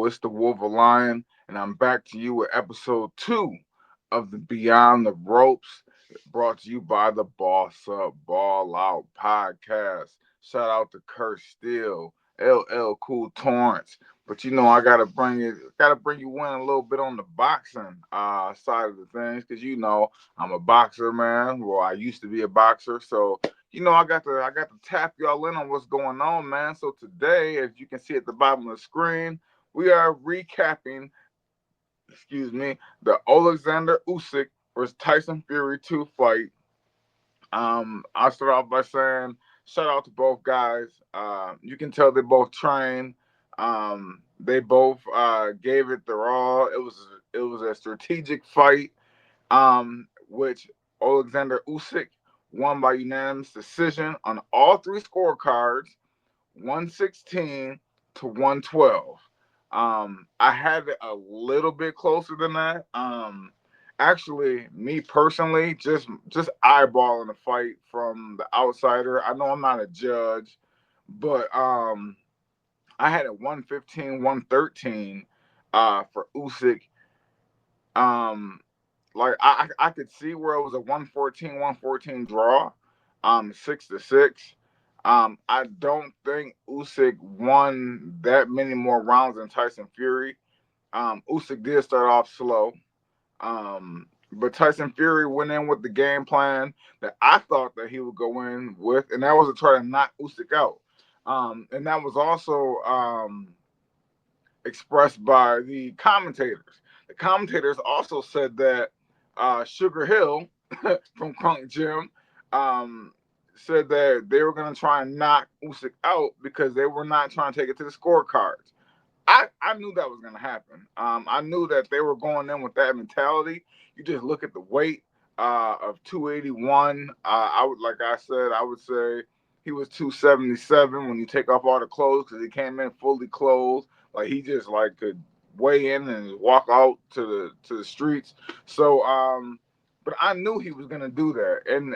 it's the Wolf of Lion, and I'm back to you with episode 2 of the Beyond the Ropes, brought to you by the Boss Up Ball Out podcast. Shout out to Kurt Steele, LL Cool Torrance. But I gotta bring you in a little bit on the boxing side of the things, because I'm a boxer, man. Well, I used to be a boxer, so I got to tap y'all in on what's going on, man. So today, as you can see at the bottom of the screen, we are recapping, the Oleksander Usyk versus Tyson Fury 2 fight. I'll start off by saying shout out to both guys. You can tell they both train. They both gave it their all. It was a strategic fight, which Alexander Usyk won by unanimous decision on all three scorecards, 116 to 112. I had it a little bit closer than that. Actually, me personally, just eyeballing the fight from the outsider. I know I'm not a judge, but I had it 115, 113 for Usyk. Um, I could see where it was a 114 draw, 6-6. I don't think Usyk won that many more rounds than Tyson Fury. Usyk did start off slow, but Tyson Fury went in with the game plan that I thought that he would go in with, and that was to try to knock Usyk out. And that was also expressed by the commentators. The commentators also said that Sugar Hill from Crunk Gym said that they were going to try and knock Usyk out because they were not trying to take it to the scorecards. I knew that was going to happen. I knew that they were going in with that mentality. You just look at the weight of 281. Like I said, I would say he was 277 when you take off all the clothes, because he came in fully clothed. Like he just like could weigh in and walk out to the streets. So, but I knew he was gonna do that, and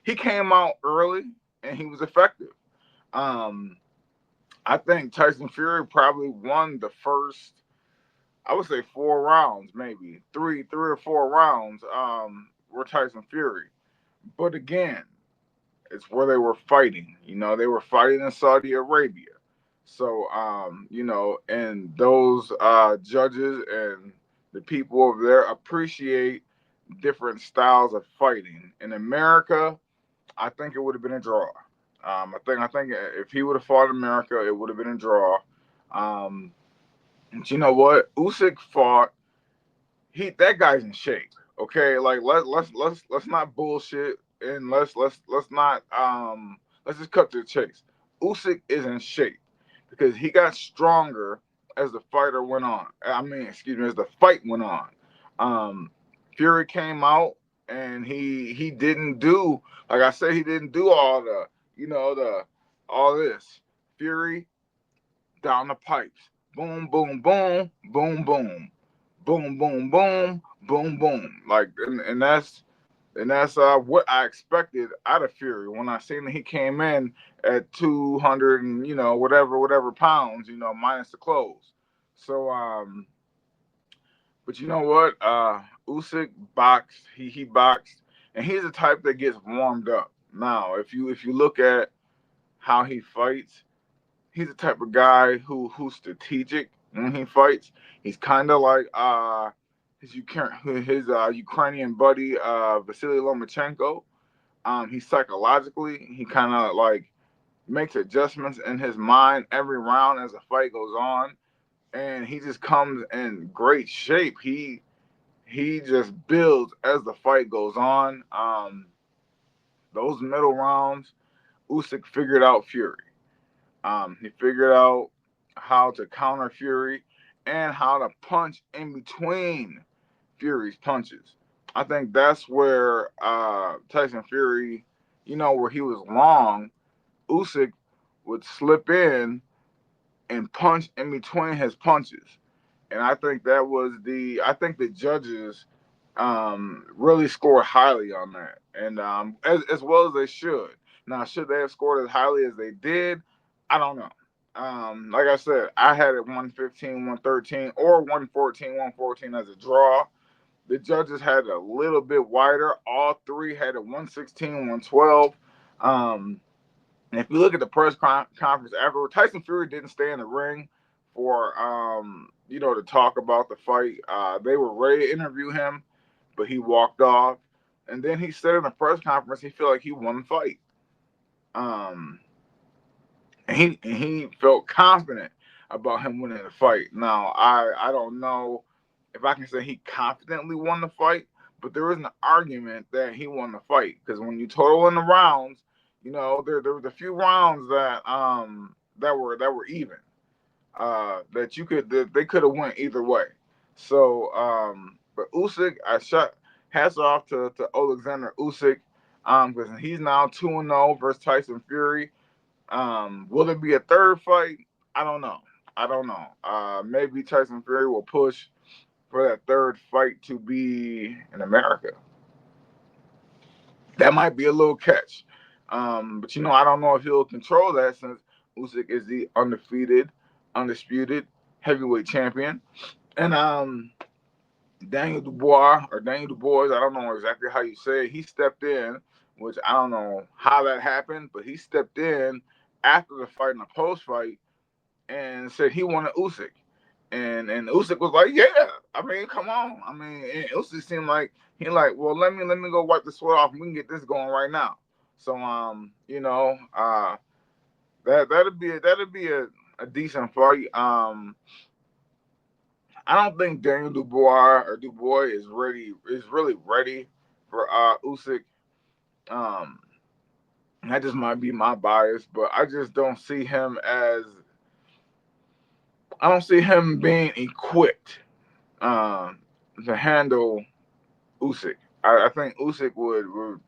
he came out early and he was effective. Um, I think Tyson Fury probably won the first, I would say, 4 rounds, maybe three or 4 rounds. Were Tyson Fury, but again, it's where they were fighting. They were fighting in Saudi Arabia. So, and those judges and the people over there appreciate different styles of fighting. In America, I think it would have been a draw. I think if he would have fought in America, it would have been a draw. Um, but you know what? Usyk fought. That guy's in shape. Okay, like let's not bullshit, and let's not let's just cut to the chase. Usyk is in shape because he got stronger as the fighter went on. I mean, excuse me, as the fight went on. Um, Fury came out and he didn't do, like I said, he didn't do all the all this. Fury down the pipes. Boom, boom, boom, boom, boom, boom, boom, boom, boom, boom. Like, and that's what I expected out of Fury when I seen that he came in at 200 and whatever pounds, minus the clothes. So, but you know what? Usyk boxed. He boxed, and he's the type that gets warmed up. Now, if you look at how he fights, he's the type of guy who's strategic when he fights. He's kind of like his Ukrainian buddy Vasily Lomachenko. He psychologically, he kind of like makes adjustments in his mind every round as the fight goes on, and he just comes in great shape. He just builds as the fight goes on. Those middle rounds, Usyk figured out Fury. He figured out how to counter Fury and how to punch in between Fury's punches. I think that's where Tyson Fury, where he was long, Usyk would slip in and punch in between his punches. And I think the judges really scored highly on that, and as well as they should. Now, should they have scored as highly as they did? I don't know. Like I said, I had it 115, 113, or 114, 114 as a draw. The judges had a little bit wider. All three had a 116, 112. And if you look at the press conference afterward, Tyson Fury didn't stay in the ring for to talk about the fight. They were ready to interview him, but he walked off. And then he said in the press conference he felt like he won the fight. Um, and he felt confident about him winning the fight. Now I don't know if I can say he confidently won the fight, but there is an argument that he won the fight because when you total in the rounds, there was a few rounds that were even that they could have went either way. So but Usyk, I shot hats off to Oleksander Usyk because he's now 2-0 versus Tyson Fury. Will there be a third fight? I don't know. I don't know. Maybe Tyson Fury will push for that third fight to be in America. That might be a little catch. But I don't know if he'll control that since Usyk is the undefeated, undisputed heavyweight champion. And Daniel Dubois, I don't know exactly how you say it. He stepped in, which I don't know how that happened, but he stepped in after the fight and the post fight and said he wanted Usyk. And Usyk was like, yeah. I mean, come on. I mean, and Usyk seemed like well, let me go wipe the sweat off and we can get this going right now. So that'd be a decent fight. I don't think Daniel Dubois is really ready for Usyk. Um, that just might be my bias, but I just don't see him as I don't see him being equipped um, to handle Usyk. I think Usyk would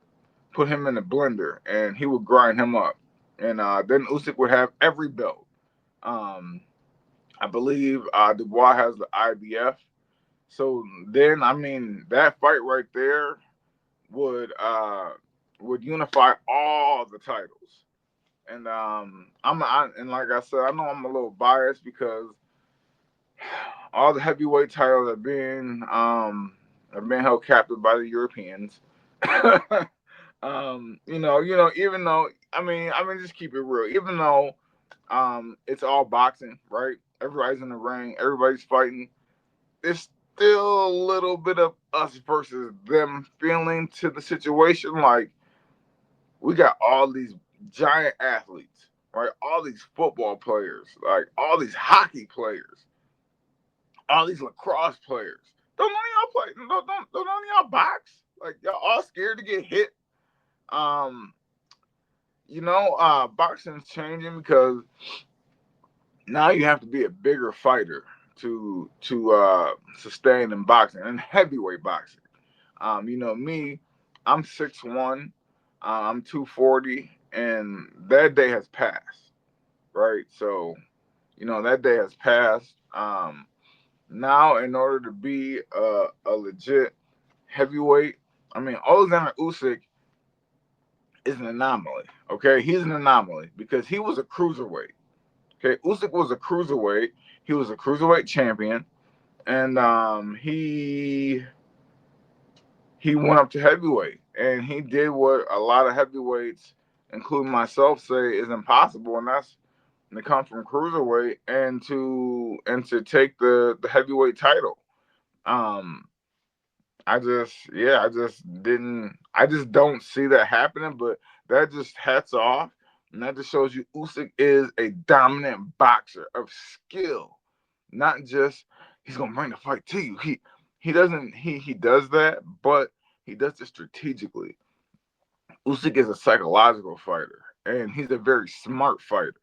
put him in the blender and he would grind him up, and then Usyk would have every belt. Um, I believe Dubois has the IBF. So then, I mean, that fight right there would would unify all the titles. And and like I said, I know I'm a little biased because all the heavyweight titles are being held captive by the Europeans. Even though I mean, just keep it real. Even though it's all boxing, right? Everybody's in the ring, everybody's fighting. It's still a little bit of us versus them feeling to the situation. Like we got all these giant athletes, right? All these football players, like all these hockey players, all these lacrosse players. Don't none of y'all play. Don't none of y'all box. Like y'all all scared to get hit. Um, boxing's changing because now you have to be a bigger fighter to sustain in boxing and heavyweight boxing. Me, I'm 6'1", I'm 240, and that day has passed, right? So, that day has passed. Now, in order to be a legit heavyweight, I mean, Alexander Usyk is an anomaly. Okay, he's an anomaly because he was a cruiserweight. Okay, Usyk was a cruiserweight. He was a cruiserweight champion, and he went up to heavyweight, and he did what a lot of heavyweights, including myself, say is impossible, and that's to come from cruiserweight and to take the heavyweight title. Um, I just don't see that happening. But that just hats off, and that just shows you Usyk is a dominant boxer of skill, not just he's gonna bring the fight to you. He doesn't he does that, but he does it strategically. Usyk is a psychological fighter, and he's a very smart fighter.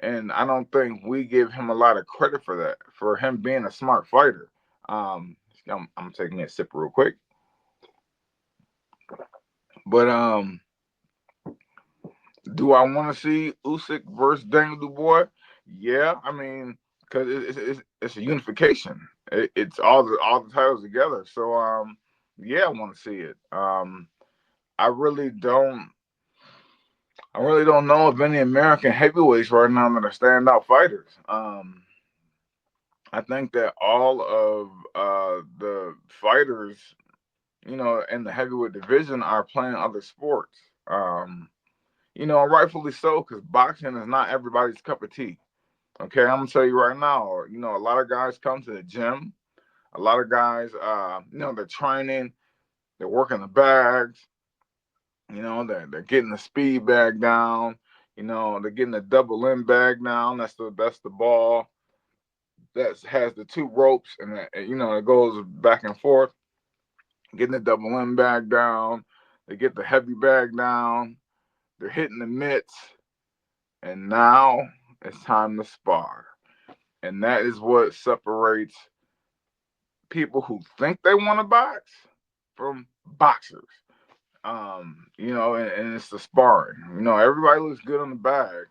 And I don't think we give him a lot of credit for that, for him being a smart fighter. I'm taking a sip real quick. But do I want to see Usyk versus Daniel Dubois? Yeah, I mean, because it's a unification. It's all the titles together. So yeah, I want to see it. I really don't. I really don't know of any American heavyweights right now that are standout fighters. I think that all of the fighters, in the heavyweight division are playing other sports. Rightfully so, because boxing is not everybody's cup of tea. Okay, I'm gonna tell you right now. A lot of guys come to the gym. A lot of guys, they're training, they're working the bags. They're getting the speed bag down. They're getting the double end bag down. That's the ball that has the two ropes, and it goes back and forth. Getting the double end bag down. They get the heavy bag down. They're hitting the mitts, and now it's time to spar. And that is what separates people who think they want to box from boxers. And it's the sparring. Everybody looks good on the bag.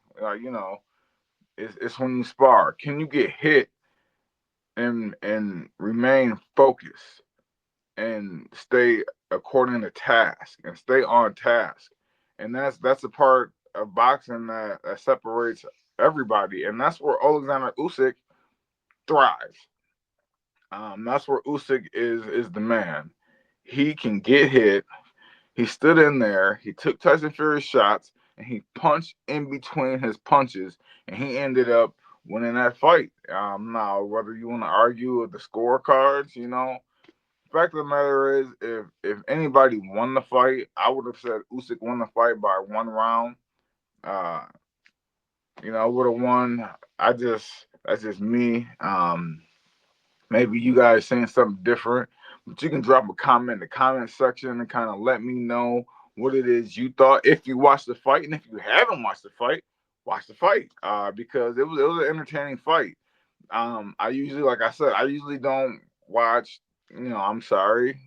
It's when you spar. Can you get hit and remain focused and stay according to task and stay on task? And that's a part of boxing that separates everybody. And that's where Alexander Usyk thrives. That's where Usyk is the man. He can get hit. He stood in there. He took Tyson Fury's shots and he punched in between his punches, and he ended up winning that fight. Now, whether you want to argue with the scorecards, fact of the matter is, if anybody won the fight, I would have said Usyk won the fight by 1 round. Uh, I would have won. That's just me. Maybe you guys saying something different, but you can drop a comment in the comment section and kind of let me know what it is you thought if you watched the fight, and if you haven't watched the fight, watch the fight because it was an entertaining fight. I usually, like I said, I usually don't watch. I'm sorry.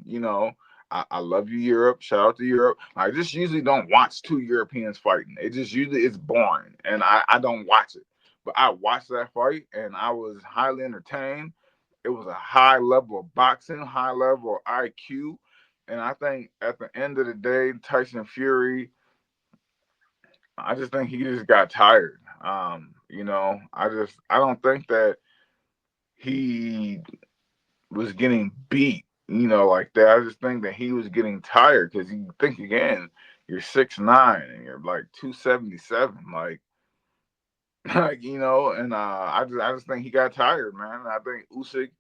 I love you, Europe. Shout out to Europe. I just usually don't watch two Europeans fighting. It just usually it's boring, and I don't watch it. But I watched that fight, and I was highly entertained. It was a high level of boxing, high level of IQ, and I think at the end of the day, Tyson Fury, I just think he just got tired. I don't think that he was getting beat, like that. I just think that he was getting tired because you think again, you're 6'9" and you're like 277, like, and I just think he got tired, man. I think Usyk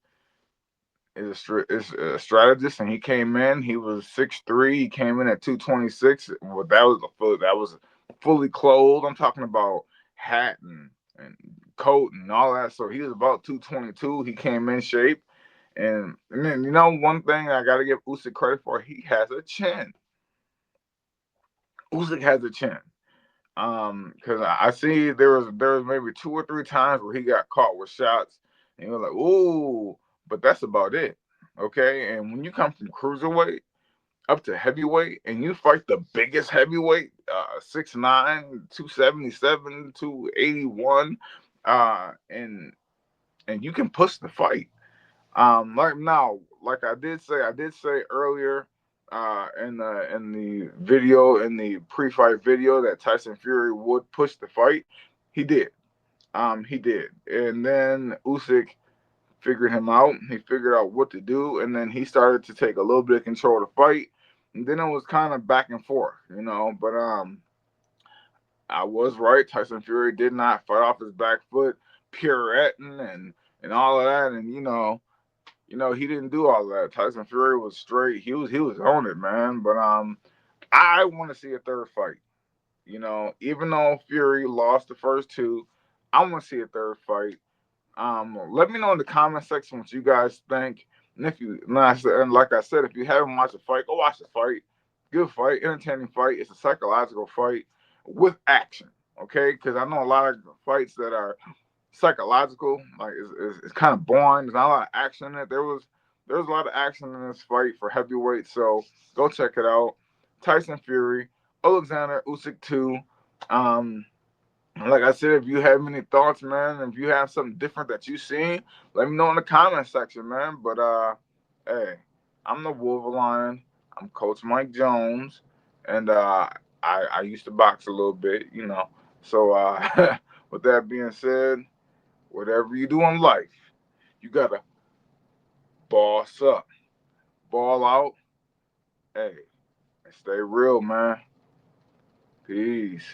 is a strategist, and he came in. He was 6'3". He came in at 226. Well, that was fully clothed. I'm talking about hat and coat and all that. So he was about 222. He came in shape. And then one thing I gotta give Usyk credit for, he has a chin. Usyk has a chin. Because I see there was maybe 2 or 3 times where he got caught with shots, and he was like, "Ooh," but that's about it. Okay, and when you come from cruiserweight up to heavyweight, and you fight the biggest heavyweight, 6'9", 277, 281, and you can push the fight. Like now, like I did say earlier, in the video, in the pre-fight video, that Tyson Fury would push the fight. He did. He did, and then Usyk figured him out. He figured out what to do, and then he started to take a little bit of control of the fight. And then it was kind of back and forth. But I was right. Tyson Fury did not fight off his back foot, pirouetting and all of that, and he didn't do all that. Tyson Fury was straight. He was on it, man. But I want to see a third fight. Even though Fury lost the first two, I want to see a third fight. Let me know in the comment section what you guys think. And if you, and like I said, if you haven't watched the fight, go watch the fight. Good fight, entertaining fight. It's a psychological fight with action. Okay, because I know a lot of fights that are psychological. Like it's kind of boring. There's not a lot of action in it. There was a lot of action in this fight for heavyweight. So go check it out. Tyson Fury, Alexander Usyk 2. Um, like I said, if you have any thoughts, man, if you have something different that you seen, let me know in the comment section, man. But hey, I'm the Wolverine. I'm Coach Mike Jones, and I used to box a little bit, you know. So with that being said, whatever you do in life, you gotta boss up, ball out, hey, and stay real, man. Peace.